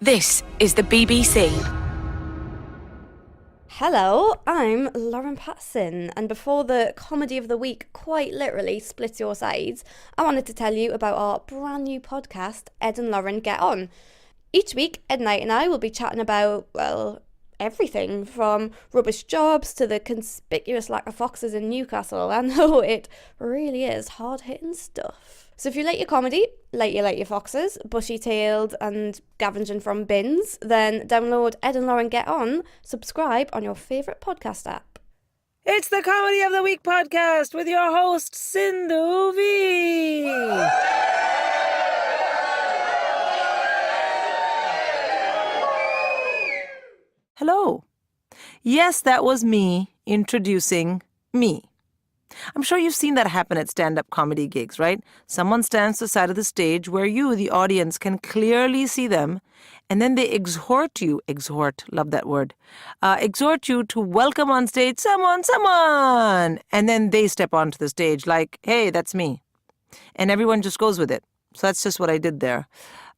This is the BBC. Hello, I'm Lauren Patterson, and before the comedy of the week quite literally splits your sides, I wanted to tell you about our brand new podcast, Ed and Lauren Get On. Each week, Ed Knight and I will be chatting about, well, everything from rubbish jobs to the conspicuous lack of foxes in Newcastle. I know it really is hard-hitting stuff. So if you like your comedy, like your foxes, bushy-tailed and scavenging from bins, then download Ed and Lauren Get On, subscribe on your favourite podcast app. It's the Comedy of the Week podcast with your host, Sindhu V. Hello. Yes, that was me introducing me. I'm sure you've seen that happen at stand-up comedy gigs, right? Someone stands to the side of the stage where you, the audience, can clearly see them, and then they exhort you, love that word, exhort you to welcome on stage someone, and then they step onto the stage like, hey, that's me. And everyone just goes with it. So that's just what I did there.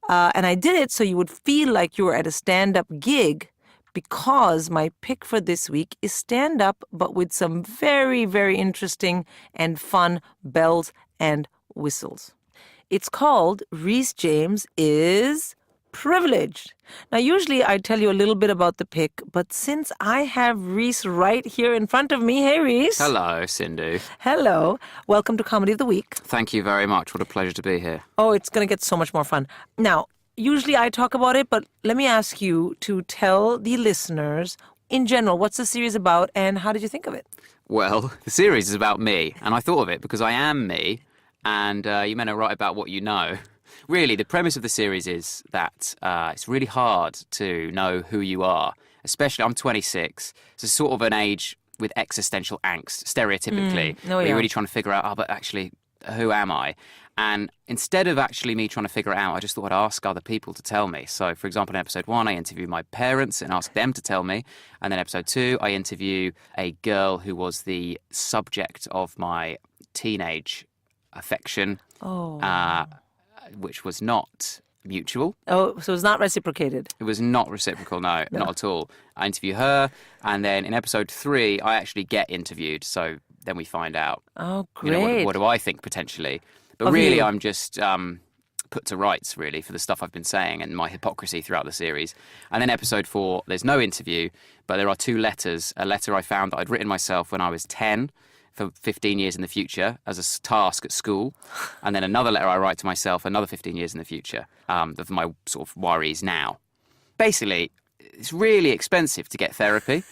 And I did it so you would feel like you were at a stand-up gig, because my pick for this week is stand-up, but with some very, very interesting and fun bells and whistles. It's called Rhys James Is Privileged. Now, usually I tell you a little bit about the pick, but since I have Rhys right here in front of me, hey Rhys. Hello, Sindhu. Hello. Welcome to Comedy of the Week. Thank you very much. What a pleasure to be here. Oh, it's going to get so much more fun. Now, usually I talk about it, but let me ask you to tell the listeners, in general, what's the series about and how did you think of it? Well, the series is about me, and I thought of it because I am me, and you meant to write about what you know. Really, the premise of the series is that it's really hard to know who you are, especially, I'm 26, so it's sort of an age with existential angst, stereotypically, where you're really trying to figure out, but actually, who am I? And instead of actually me trying to figure it out, I just thought I'd ask other people to tell me. So, for example, in episode 1, I interview my parents and ask them to tell me. And then episode 2, I interview a girl who was the subject of my teenage affection, which was not mutual. Oh, so it's not reciprocated? It was not reciprocal, no, not at all. I interview her, and then in episode 3, I actually get interviewed. So then we find out, oh, great. You know, what do I think potentially? But really, I'm just put to rights, really, for the stuff I've been saying and my hypocrisy throughout the series. And then episode 4, there's no interview, but there are 2 letters. A letter I found that I'd written myself when I was 10 for 15 years in the future as a task at school. And then another letter I write to myself another 15 years in the future of my sort of worries now. Basically, it's really expensive to get therapy.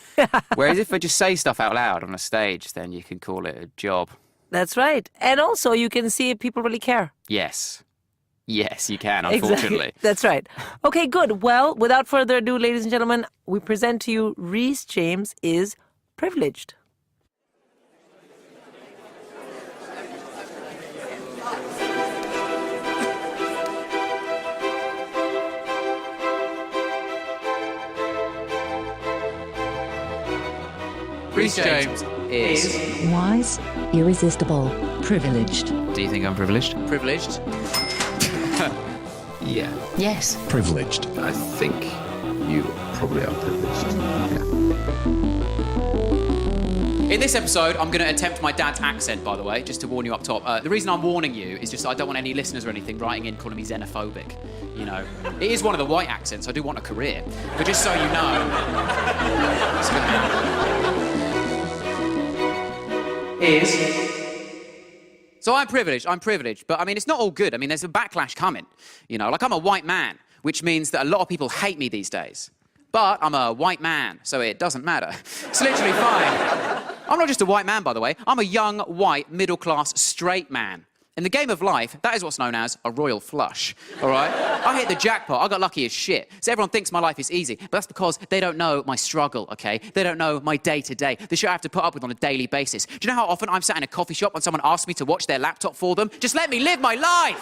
Whereas if I just say stuff out loud on a stage, then you can call it a job. That's right. And also you can see if people really care. Yes. Yes, you can, unfortunately. Exactly. That's right. Okay, good. Well, without further ado, ladies and gentlemen, we present to you Rhys James Is Privileged. Rhys James is wise, irresistible, privileged. Do you think I'm privileged? Privileged? Yeah. Yes. Privileged. I think you probably are privileged. Yeah. In this episode, I'm going to attempt my dad's accent, by the way, just to warn you up top. The reason I'm warning you is just I don't want any listeners or anything writing in calling me xenophobic. You know, it is one of the white accents. I do want a career. But just so you know, it's going to happen. So I'm privileged, but I mean, it's not all good. I mean, there's a backlash coming, you know, like I'm a white man, which means that a lot of people hate me these days. But I'm a white man, so it doesn't matter. It's literally fine. I'm not just a white man, by the way. I'm a young, white, middle-class, straight man. In the game of life, that is what's known as a royal flush, all right? I hit the jackpot. I got lucky as shit. So everyone thinks my life is easy, but that's because they don't know my struggle, okay? They don't know my day-to-day, the shit I have to put up with on a daily basis. Do you know how often I'm sat in a coffee shop and someone asks me to watch their laptop for them? Just let me live my life!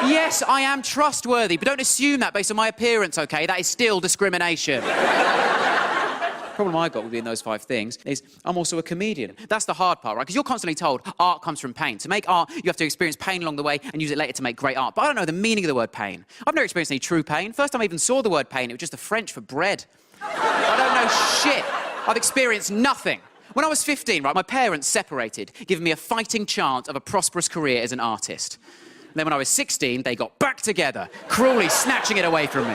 Yes, I am trustworthy, but don't assume that based on my appearance, okay? That is still discrimination. problem I got with being those 5 things is I'm also a comedian. That's the hard part, right? Because you're constantly told art comes from pain. To make art, you have to experience pain along the way and use it later to make great art. But I don't know the meaning of the word pain. I've never experienced any true pain. First time I even saw the word pain, it was just the French for bread. I don't know shit. I've experienced nothing. When I was 15, right, my parents separated, giving me a fighting chance of a prosperous career as an artist. And then when I was 16, they got back together, cruelly snatching it away from me.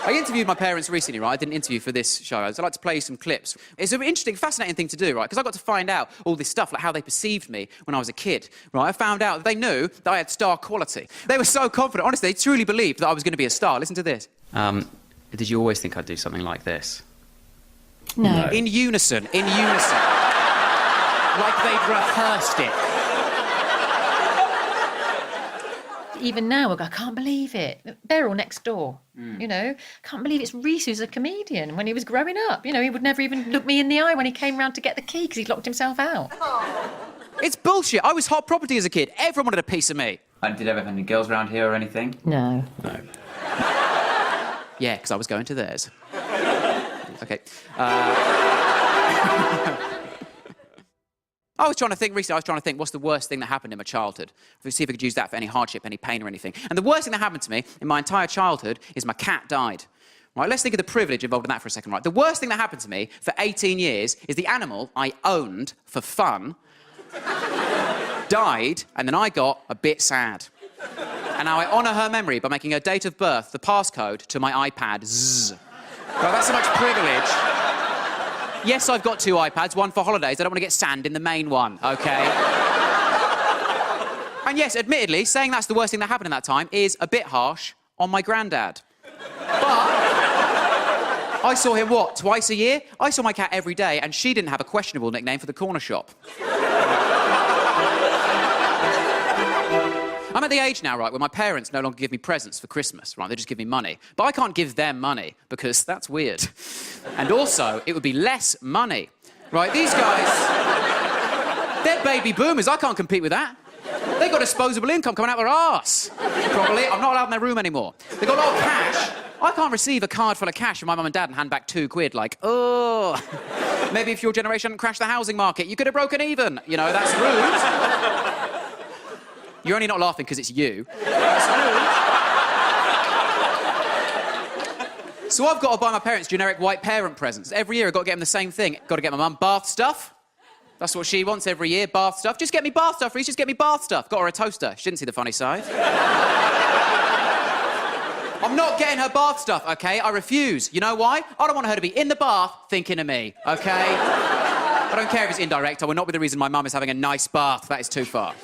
I interviewed my parents recently, right? I did an interview for this show. I'd like to play you some clips. It's an interesting, fascinating thing to do, right? Because I got to find out all this stuff, like how they perceived me when I was a kid, right? I found out that they knew that I had star quality. They were so confident. Honestly, they truly believed that I was going to be a star. Listen to this. Did you always think I'd do something like this? No. In unison. Like they'd rehearsed it. Even now, I go, I can't believe it. They're all next door, you know. Can't believe it's Rhys who's a comedian. When he was growing up, you know, he would never even look me in the eye when he came round to get the key because he'd locked himself out. It's bullshit. I was hot property as a kid. Everyone wanted a piece of me. Did you ever have any girls around here or anything? No. No. Yeah, because I was going to theirs. OK. I was trying to think recently, what's the worst thing that happened in my childhood? See if I could use that for any hardship, any pain or anything. And the worst thing that happened to me in my entire childhood is my cat died. Right, let's think of the privilege involved in that for a second, right? The worst thing that happened to me for 18 years is the animal I owned for fun died, and then I got a bit sad. And now I honour her memory by making her date of birth the passcode to my iPad. Zzz. Right, that's so much privilege. Yes, I've got 2 iPads, one for holidays. I don't want to get sand in the main one, OK? And yes, admittedly, saying that's the worst thing that happened in that time is a bit harsh on my granddad. But I saw him, what, twice a year? I saw my cat every day, and she didn't have a questionable nickname for the corner shop. I'm at the age now, right, where my parents no longer give me presents for Christmas, right? They just give me money. But I can't give them money, because that's weird. And also, it would be less money, right? These guys, they're baby boomers. I can't compete with that. They've got disposable income coming out their arse. Probably. I'm not allowed in their room anymore. They've got a lot of cash. I can't receive a card full of cash from my mum and dad and hand back £2 like, oh, maybe if your generation hadn't crashed the housing market, you could have broken even. You know, that's rude. You're only not laughing because it's you. So I've got to buy my parents generic white parent presents. Every year I've got to get them the same thing. Got to get my mum bath stuff. That's what she wants every year, bath stuff. Just get me bath stuff, Rhys, just get me bath stuff. Got her a toaster. She didn't see the funny side. I'm not getting her bath stuff, OK? I refuse. You know why? I don't want her to be in the bath thinking of me, OK? I don't care if it's indirect. I will not be the reason my mum is having a nice bath. That is too far.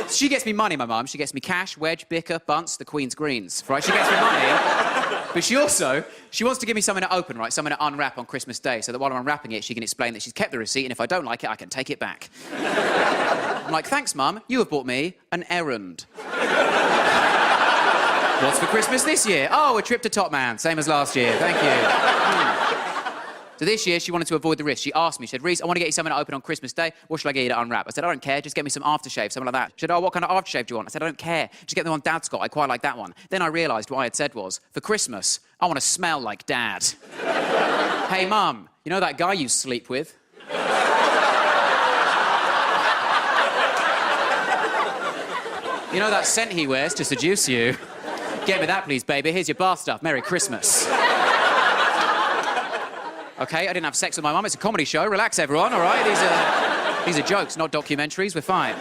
She gets me money, my mum. She gets me cash, wedge, bicker, bunts, the Queen's greens. Right? She gets me money. But she wants to give me something to open, right? Something to unwrap on Christmas Day, so that while I'm unwrapping it, she can explain that she's kept the receipt, and if I don't like it, I can take it back. I'm like, thanks, Mum. You have bought me an errand. What's for Christmas this year? Oh, a trip to Top Man. Same as last year. Thank you. So this year, she wanted to avoid the risk. She asked me, she said, Rhys, I want to get you something to open on Christmas Day. What should I get you to unwrap? I said, I don't care. Just get me some aftershave, something like that. She said, oh, what kind of aftershave do you want? I said, I don't care. Just get the one Dad's got. I quite like that one. Then I realised what I had said was, for Christmas, I want to smell like Dad. Hey, Mum, you know that guy you sleep with? You know that scent he wears to seduce you? Get me that, please, baby. Here's your bath stuff. Merry Christmas. OK, I didn't have sex with my mum. It's a comedy show. Relax, everyone, all right? These are jokes, not documentaries. We're fine.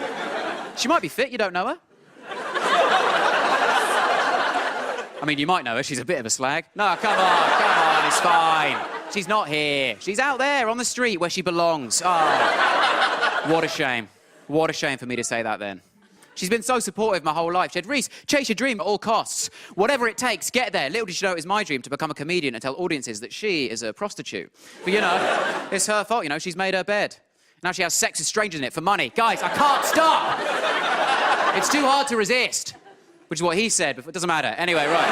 She might be fit. You don't know her. I mean, you might know her. She's a bit of a slag. No, come on. It's fine. She's not here. She's out there on the street where she belongs. Oh, what a shame. What a shame for me to say that then. She's been so supportive my whole life. She said, Rhys, chase your dream at all costs. Whatever it takes, get there. Little did she know it was my dream to become a comedian and tell audiences that she is a prostitute. But, you know, it's her fault, you know. She's made her bed. Now she has sex with strangers in it for money. Guys, I can't stop. It's too hard to resist. Which is what he said, but it doesn't matter. Anyway, right.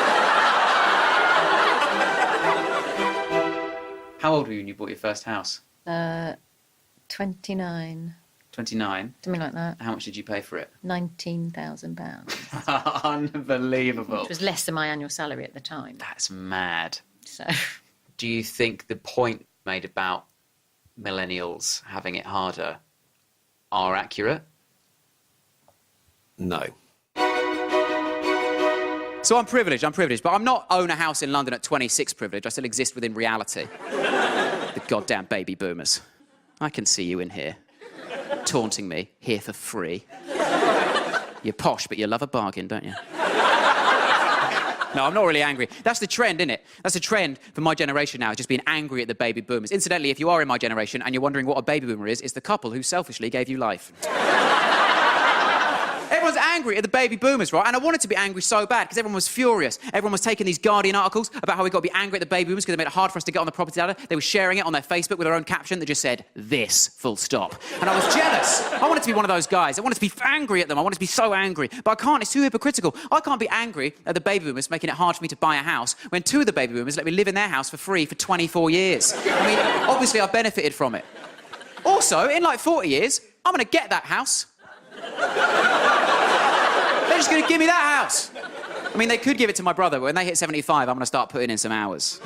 How old were you when you bought your first house? 29. 29? Something like that. How much did you pay for it? £19,000. Unbelievable. Which was less than my annual salary at the time. That's mad. So... do you think the point made about millennials having it harder are accurate? No. So I'm privileged, but I'm not own a house in London at 26 privileged. I still exist within reality. The goddamn baby boomers. I can see you in here, taunting me, here for free. You're posh, but you love a bargain, don't you? No, I'm not really angry. That's the trend, isn't it? That's the trend for my generation now, just being angry at the baby boomers. Incidentally, if you are in my generation and you're wondering what a baby boomer is, it's the couple who selfishly gave you life. Everyone's angry at the baby boomers, right? And I wanted to be angry so bad because everyone was furious. Everyone was taking these Guardian articles about how we got to be angry at the baby boomers because they made it hard for us to get on the property ladder. They were sharing it on their Facebook with their own caption that just said, "This, full stop." And I was jealous. I wanted to be one of those guys. I wanted to be angry at them. I wanted to be so angry. But I can't. It's too hypocritical. I can't be angry at the baby boomers making it hard for me to buy a house when two of the baby boomers let me live in their house for free for 24 years. I mean, obviously I benefited from it. Also, in like 40 years, I'm going to get that house. They're just going to give me that house. I mean, they could give it to my brother, but when they hit 75, I'm going to start putting in some hours.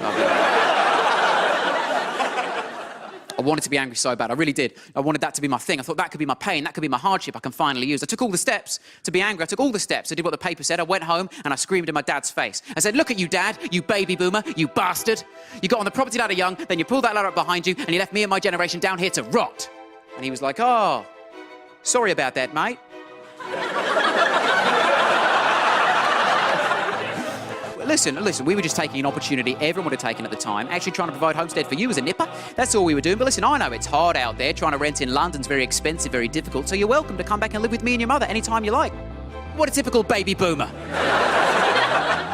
I wanted to be angry so bad. I really did. I wanted that to be my thing. I thought that could be my pain. That could be my hardship I can finally use. I took all the steps to be angry. I took all the steps. I did what the paper said. I went home and I screamed in my dad's face. I said, "Look at you, Dad, you baby boomer, you bastard. You got on the property ladder young, then you pulled that ladder up behind you and you left me and my generation down here to rot." And he was like, "Oh, sorry about that, mate." Listen, we were just taking an opportunity everyone would have taken at the time, actually trying to provide homestead for you as a nipper. That's all we were doing. But listen, I know it's hard out there. Trying to rent in London's very expensive, very difficult, so you're welcome to come back and live with me and your mother anytime you like. What a typical baby boomer.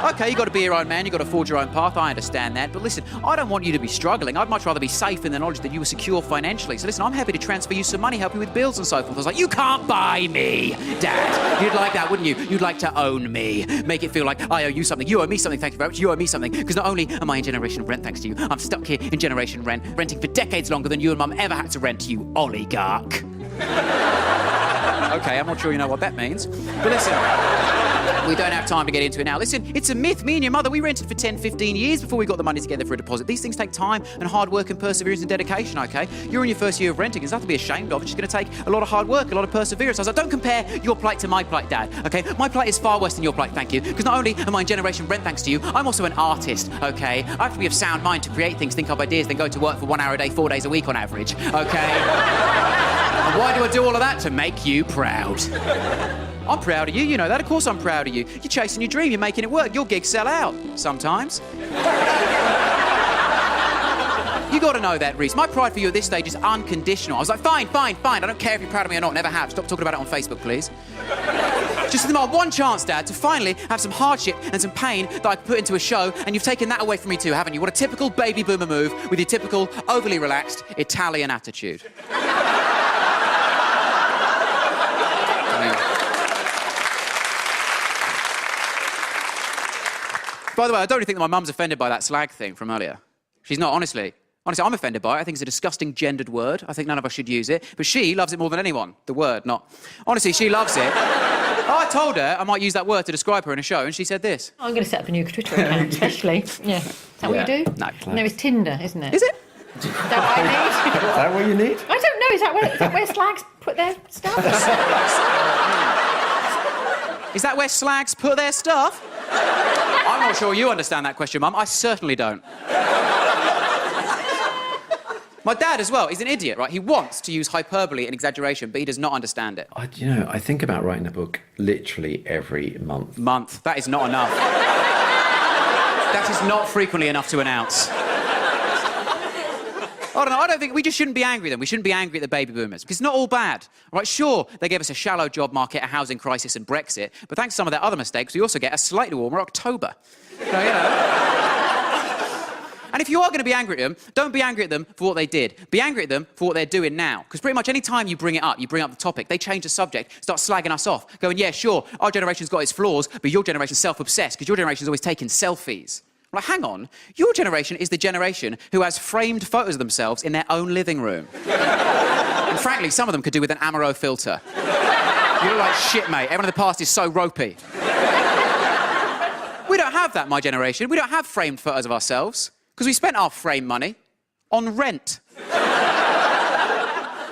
OK, you got to be your own man, you got to forge your own path, I understand that. But listen, I don't want you to be struggling. I'd much rather be safe in the knowledge that you were secure financially. So listen, I'm happy to transfer you some money, help you with bills and so forth. I was like, "You can't buy me, Dad." You'd like that, wouldn't you? You'd like to own me. Make it feel like I owe you something. You owe me something, thank you very much. You owe me something. Because not only am I in generation rent thanks to you, I'm stuck here in generation rent, renting for decades longer than you and Mum ever had to rent, you oligarch. OK, I'm not sure you know what that means. But listen, we don't have time to get into it now. Listen, it's a myth. Me and your mother, we rented for 10, 15 years before we got the money together for a deposit. These things take time and hard work and perseverance and dedication, OK? You're in your first year of renting. There's nothing to be ashamed of. It's just going to take a lot of hard work, a lot of perseverance. I was like, don't compare your plight to my plight, Dad, OK? My plight is far worse than your plight, thank you. Because not only am I in generation rent thanks to you, I'm also an artist, OK? I have to be of sound mind to create things, think up ideas, then go to work for 1 hour a day, 4 days a week on average, OK? And why do I do all of that? To make you proud. I'm proud of you, you know that. Of course I'm proud of you. You're chasing your dream, you're making it work. Your gigs sell out. Sometimes. You got to know that, Rhys. My pride for you at this stage is unconditional. I was like, fine. I don't care if you're proud of me or not. Never have. Stop talking about it on Facebook, please. Just my one chance, Dad, to finally have some hardship and some pain that I could put into a show, and you've taken that away from me too, haven't you? What a typical baby boomer move with your typical overly relaxed Italian attitude. By the way, I don't really think that my mum's offended by that slag thing from earlier. She's not, honestly. Honestly, I'm offended by it. I think it's a disgusting gendered word. I think none of us should use it. But she loves it more than anyone. The word, not... Honestly, she loves it. I told her I might use that word to describe her in a show, and she said this. I'm going to set up a new Twitter account, especially. Yeah. Is that what you do? No. No, it's Tinder, isn't it? Is it? Is that what I need? Is that what you need? I don't know. Is that where slags put their stuff? Is that where slags put their stuff? I'm not sure you understand that question, Mum. I certainly don't. My dad as well, he's an idiot, right? He wants to use hyperbole and exaggeration, but he does not understand it. I think about writing a book literally every month. That is not enough. That is not frequently enough to announce. I don't know, I don't think... We just shouldn't be angry at them. We shouldn't be angry at the baby boomers. Because it's not all bad. Right, sure, they gave us a shallow job market, a housing crisis and Brexit, but thanks to some of their other mistakes, we also get a slightly warmer October. So, you know... And if you are going to be angry at them, don't be angry at them for what they did. Be angry at them for what they're doing now. Because pretty much any time you bring it up, you bring up the topic, they change the subject, start slagging us off, going, yeah, sure, our generation's got its flaws, but your generation's self-obsessed because your generation's always taking selfies. Like, hang on, your generation is the generation who has framed photos of themselves in their own living room. And frankly, some of them could do with an Amaro filter. You look like shit, mate. Everyone in the past is so ropey. We don't have that, my generation. We don't have framed photos of ourselves. Because we spent our frame money on rent.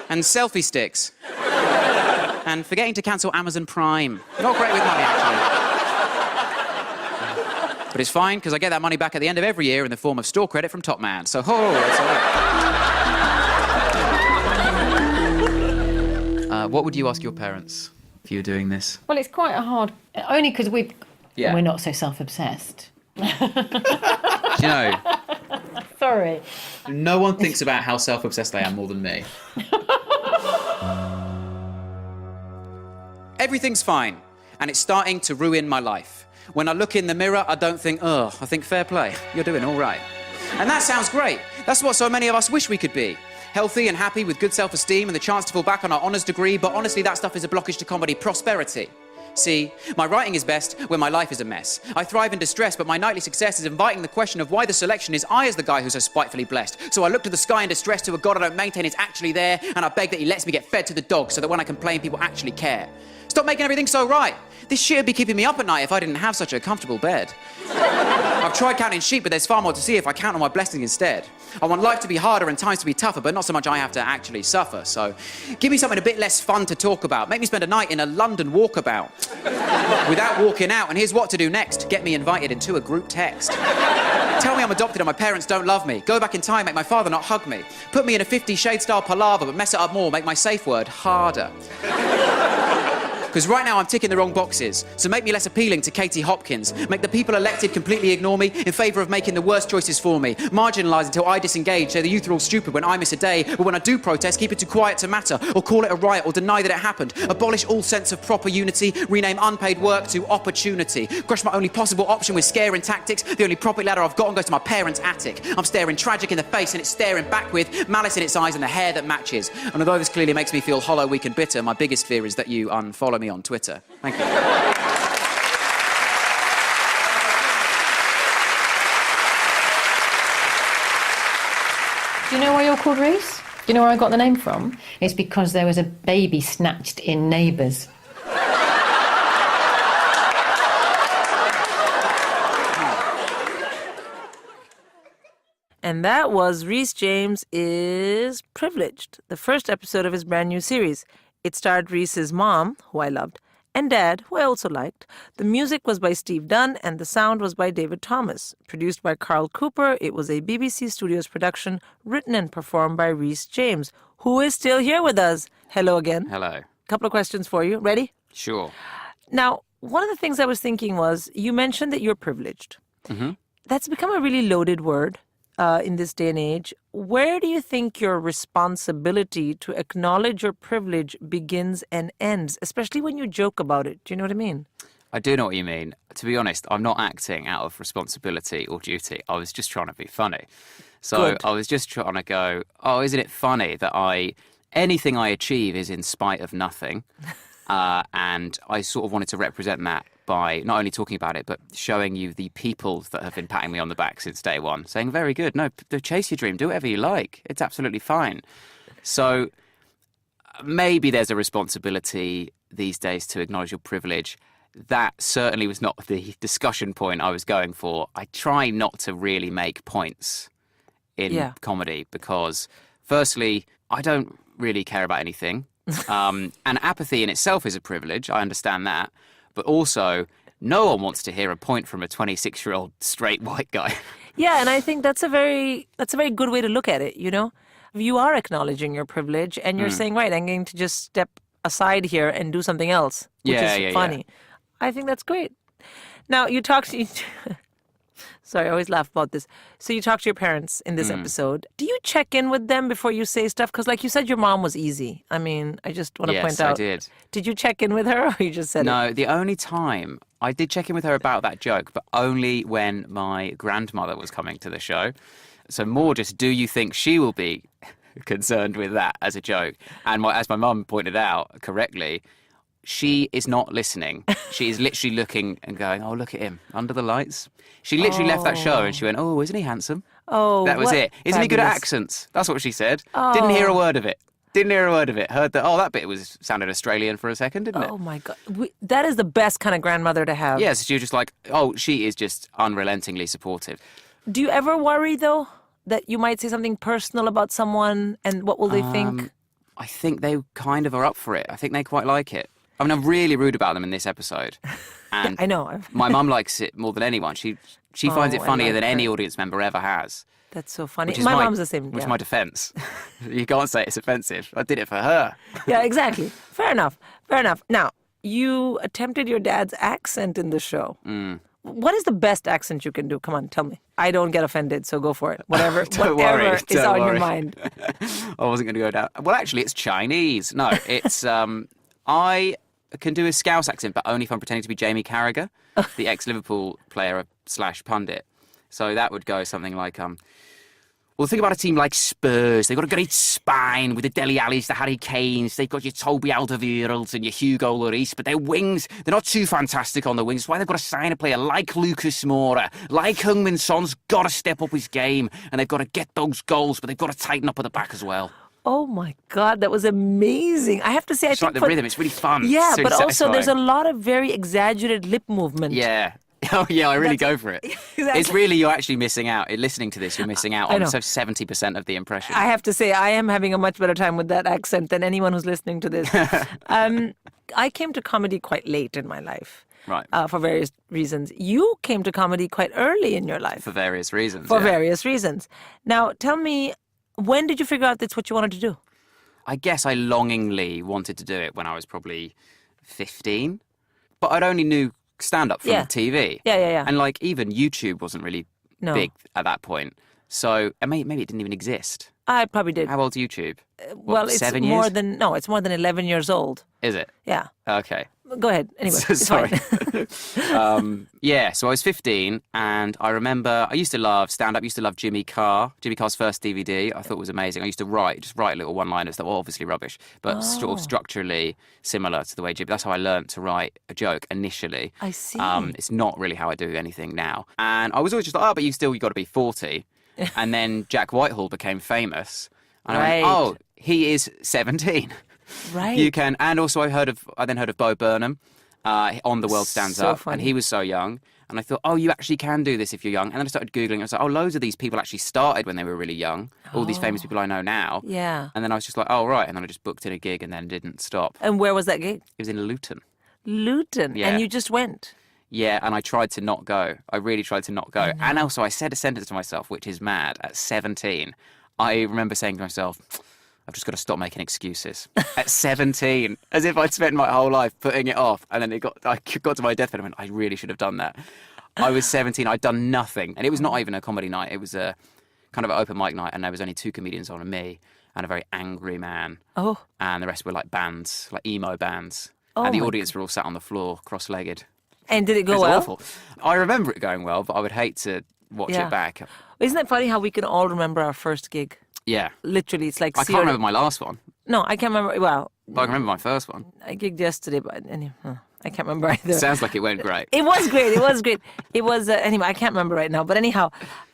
And selfie sticks. And forgetting to cancel Amazon Prime. Not great with money, actually. But it's fine, because I get that money back at the end of every year in the form of store credit from Top Man. So, it's all right. What would you ask your parents if you were doing this? Well, it's quite a hard... Only because we're not so self-obsessed. Do you know, Sorry. no one thinks about how self-obsessed I am more than me. Everything's fine, and it's starting to ruin my life. When I look in the mirror, I don't think, I think fair play. You're doing all right. And that sounds great. That's what so many of us wish we could be. Healthy and happy with good self-esteem and the chance to fall back on our honours degree, but honestly, that stuff is a blockage to comedy prosperity. See, my writing is best when my life is a mess. I thrive in distress, but my nightly success is inviting the question of why the selection is I as the guy who's so spitefully blessed. So I look to the sky in distress to a God I don't maintain is actually there, and I beg that he lets me get fed to the dogs so that when I complain, people actually care. Stop making everything so right. This shit would be keeping me up at night if I didn't have such a comfortable bed. I've tried counting sheep, but there's far more to see if I count on my blessings instead. I want life to be harder and times to be tougher, but not so much I have to actually suffer. So give me something a bit less fun to talk about. Make me spend a night in a London walkabout without walking out. And here's what to do next. Get me invited into a group text. Tell me I'm adopted and my parents don't love me. Go back in time, make my father not hug me. Put me in a 50 Shades style palaver, but mess it up more, make my safe word harder. Because right now I'm ticking the wrong boxes. So make me less appealing to Katie Hopkins. Make the people elected completely ignore me in favour of making the worst choices for me. Marginalise until I disengage. Say the youth are all stupid when I miss a day. But when I do protest, keep it too quiet to matter. Or call it a riot or deny that it happened. Abolish all sense of proper unity. Rename unpaid work to opportunity. Crush my only possible option with scaring tactics. The only property ladder I've got and goes to my parents' attic. I'm staring tragic in the face and it's staring back with malice in its eyes and the hair that matches. And although this clearly makes me feel hollow, weak and bitter, my biggest fear is that you unfollow me on Twitter. Thank you. Do you know why you're called Rhys? Do you know where I got the name from? It's because there was a baby snatched in Neighbours. And that was Rhys James Is Privileged, the first episode of his brand new series. It starred Rhys's mom, who I loved, and dad, who I also liked. The music was by Steve Dunn, and the sound was by David Thomas. Produced by Carl Cooper, it was a BBC Studios production, written and performed by Rhys James, who is still here with us. Hello again. Hello. Couple of questions for you. Ready? Sure. Now, one of the things I was thinking was, you mentioned that you're privileged. Mm-hmm. That's become a really loaded word in this day and age. Where do you think your responsibility to acknowledge your privilege begins and ends, especially when you joke about it? Do you know what I mean? I do know what you mean. To be honest, I'm not acting out of responsibility or duty. I was just trying to be funny. So Good. I was just trying to go, isn't it funny that anything I achieve is in spite of nothing? And I sort of wanted to represent that by not only talking about it, but showing you the people that have been patting me on the back since day one, saying, very good, no, chase your dream, do whatever you like. It's absolutely fine. So maybe there's a responsibility these days to acknowledge your privilege. That certainly was not the discussion point I was going for. I try not to really make points in comedy because, firstly, I don't really care about anything. And apathy in itself is a privilege. I understand that. But also, no one wants to hear a point from a 26-year-old straight white guy. Yeah, and I think that's a very good way to look at it, you know? You are acknowledging your privilege and you're saying, right, I'm going to just step aside here and do something else, which is funny. Yeah. I think that's great. Now, you talked to... Sorry, I always laugh about this. So you talk to your parents in this episode. Do you check in with them before you say stuff? Because like you said, your mom was easy. I mean, I just want to point out. Yes, I did. Did you check in with her or you just said No, the only time I did check in with her about that joke, but only when my grandmother was coming to the show. So more just, do you think she will be concerned with that as a joke? And as my mum pointed out correctly, she is not listening. She is literally looking and going, oh, look at him, under the lights. She literally left that show and she went, oh, isn't he handsome? Oh, that was it. Isn't he good at fabulous. accents? That's what she said. Didn't hear a word of it. Heard that, that bit sounded Australian for a second, didn't it? Oh, my God. That is the best kind of grandmother to have. Yes, she was just like, she is just unrelentingly supportive. Do you ever worry, though, that you might say something personal about someone and what will they think? I think they kind of are up for it. I think they quite like it. I mean, I'm really rude about them in this episode. And I know. my mum likes it more than anyone. She finds it I funnier like than any her. audience member ever has. That's so funny. Which is My mom's the same. Which is yeah. my defence. You can't say it's offensive. I did it for her. Yeah, exactly. Fair enough. Now, you attempted your dad's accent in the show. What is the best accent you can do? Come on, tell me. I don't get offended, so go for it. Whatever Don't worry, is don't on your worry. mind. I wasn't going to go down. Well, actually, it's Chinese. No, it's I can do a Scouse accent, but only if I'm pretending to be Jamie Carragher, the ex-Liverpool player / pundit. So that would go something like, well, think about a team like Spurs. They've got a great spine with the Dele Allis, the Harry Kanes. They've got your Toby Alderweireld and your Hugo Lloris, but their wings, they're not too fantastic on the wings. That's why they've got to sign a player like Lucas Moura, like Heung-min Son's got to step up his game, and they've got to get those goals, but they've got to tighten up at the back as well. Oh my God, that was amazing. I have to say, I It's think like the rhythm. It's really fun. Yeah, It's really but also there's a satisfying. lot of very exaggerated lip movement. Yeah. Oh, yeah, I really go for it. Exactly. It's really, you're actually missing out. Listening to this, you're missing out I on know. so 70% of the impression. I have to say, I am having a much better time with that accent than anyone who's listening to this. I came to comedy quite late in my life. Right. For various reasons. You came to comedy quite early in your life. For various reasons. For yeah. various reasons. Now, tell me, when did you figure out that's what you wanted to do? I guess I longingly wanted to do it when I was probably 15. But I'd only knew stand-up from Yeah. TV. Yeah. And like even YouTube wasn't really No. big at that point. So and maybe it didn't even exist. I probably did. How old's YouTube? Well, it's 7 more years? than, no, it's more than 11 years old. Is it? Yeah. Okay. Go ahead. Anyway, it's Sorry. fine. Yeah, so I was 15 and I remember I used to love stand-up, used to love Jimmy Carr. Jimmy Carr's first DVD I thought was amazing. I used to just write little one-liners that were obviously rubbish, but sort of structurally similar to the way Jimmy... That's how I learned to write a joke initially. I see. It's not really how I do anything now. And I was always just like, but you got to be 40. And then Jack Whitehall became famous. And I went, Right. he is 17. Right. You can, and also I then heard of Bo Burnham on The World Stands So Up, funny. and he was so young. And I thought, you actually can do this if you're young. And then I started Googling. I was like, loads of these people actually started when they were really young. All these famous people I know now. Yeah. And then I was just like, right. And then I just booked in a gig and then didn't stop. And where was that gig? It was in Luton. Luton. Yeah. And you just went. Yeah, and I tried to not go. I really tried to not go. And also I said a sentence to myself, which is mad, at 17. I remember saying to myself, I've just got to stop making excuses. At 17, as if I'd spent my whole life putting it off. And then I got to my deathbed and went, I really should have done that. I was 17, I'd done nothing. And it was not even a comedy night. It was a kind of an open mic night. And there was only 2 comedians on and me and a very angry man. Oh. And the rest were like bands, like emo bands. Oh and the my audience were all sat on the floor, cross-legged. And did it It go was well? awful. I remember it going well, but I would hate to watch Yeah. it back. Isn't it funny how we can all remember our first gig? Yeah. Literally, it's like I can't remember my last one, No, I can't remember. Well, but I can remember my first one. I gigged yesterday, but anyway, I can't remember either. Sounds like it went great. It was great. It was great. It was, anyway, I can't remember right now. But anyhow,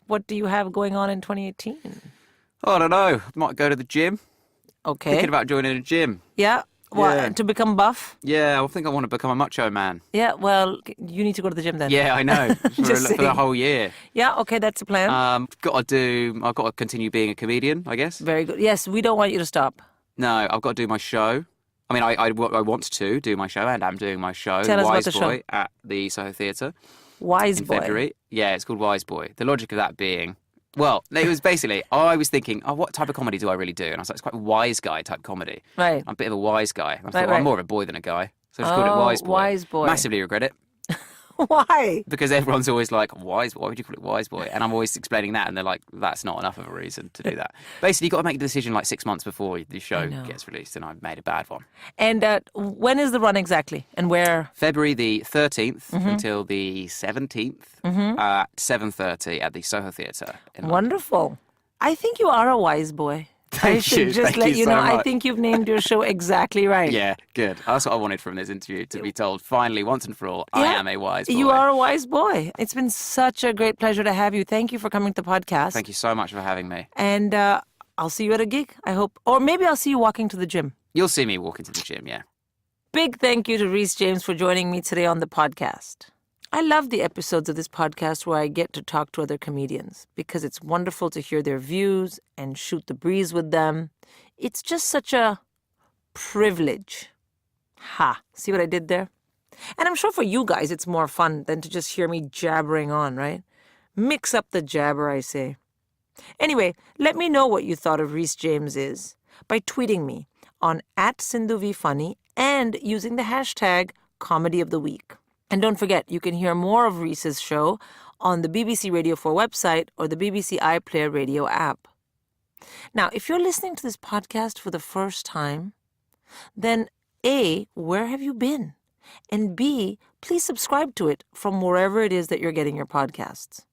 what do you have going on in 2018? I don't know. Might go to the gym. Okay. Thinking about joining a gym. Yeah. What, Yeah. to become buff? Yeah, I think I want to become a macho man. Yeah, well, you need to go to the gym then. Yeah, I know. For Just the saying. whole year. Yeah, okay, that's the plan. I've got to continue being a comedian, I guess. Very good. Yes, we don't want you to stop. No, I've got to do my show. I mean, I want to do my show, and I'm doing my show, Tell us about Wise the Boy, show. at the Soho Theatre Wise in boy. February. Yeah, it's called Wise Boy. The logic of that being, well, it was basically, I was thinking, what type of comedy do I really do? And I was like, it's quite a wise guy type comedy. Right. I'm a bit of a wise guy. And I thought, Right, well, I'm right. more of a boy than a guy. So I just called it Oh, Wise Boy. Wise Boy. Massively regret it. Why? Because everyone's always like, wise, why would you call it Wise Boy? And I'm always explaining that, and they're like, that's not enough of a reason to do that. Basically, you've got to make the decision like 6 months before the show know. gets released, and I've made a bad one. And when is the run exactly? And where? February the 13th Mm-hmm. until the 17th at 7:30 at the Soho Theatre in London. Wonderful. I think you are a wise boy. I Thank should you. just Thank let you you so know. I much. think you've named your show exactly right. Yeah, good. That's what I wanted from this interview, to be told, finally, once and for all, I Yeah, am a wise boy. You are a wise boy. It's been such a great pleasure to have you. Thank you for coming to the podcast. Thank you so much for having me. And I'll see you at a gig, I hope. Or maybe I'll see you walking to the gym. You'll see me walking to the gym, yeah. Big thank you to Rhys James for joining me today on the podcast. I love the episodes of this podcast where I get to talk to other comedians because it's wonderful to hear their views and shoot the breeze with them. It's just such a privilege. Ha, see what I did there? And I'm sure for you guys it's more fun than to just hear me jabbering on, right? Mix up the jabber, I say. Anyway, let me know what you thought of Rhys James Is by tweeting me on @SindhuVFunny and using the hashtag Comedy of the Week. And don't forget, you can hear more of Rhys's show on the BBC Radio 4 website or the BBC iPlayer radio app. Now, if you're listening to this podcast for the first time, then A, where have you been? And B, please subscribe to it from wherever it is that you're getting your podcasts.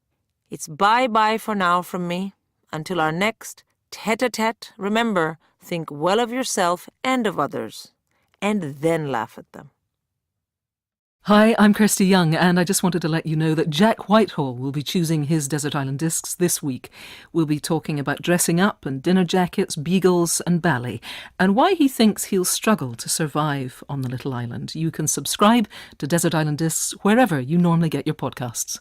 It's bye-bye for now from me. Until our next tete-a-tete, remember, think well of yourself and of others, and then laugh at them. Hi, I'm Kirsty Young, and I just wanted to let you know that Jack Whitehall will be choosing his Desert Island Discs this week. We'll be talking about dressing up and dinner jackets, beagles and ballet, and why he thinks he'll struggle to survive on the little island. You can subscribe to Desert Island Discs wherever you normally get your podcasts.